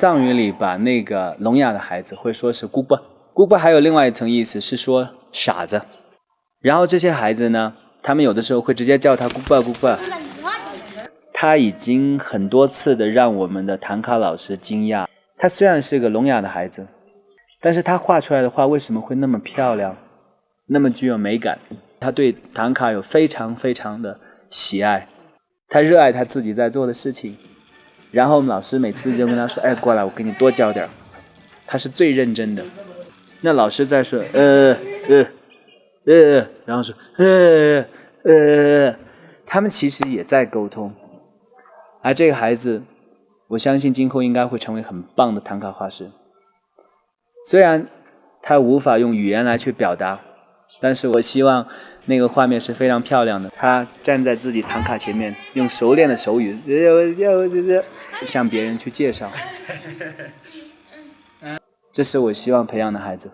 藏语里把那个聋哑的孩子会说是姑伯，姑伯还有另外一层意思是说傻子。然后这些孩子呢，他们有的时候会直接叫他姑伯姑伯。他已经很多次的让我们的唐卡老师惊讶，他虽然是个聋哑的孩子，但是他画出来的画为什么会那么漂亮，那么具有美感？他对唐卡有非常非常的喜爱，他热爱他自己在做的事情。然后我们老师每次就跟他说，哎，过来我给你多教点。他是最认真的。那老师在说然后说他们其实也在沟通。而这个孩子我相信今后应该会成为很棒的唐卡画师。虽然他无法用语言来去表达，但是我希望那个画面是非常漂亮的。他站在自己唐卡前面，用熟练的手语向别人去介绍。这是我希望培养的孩子。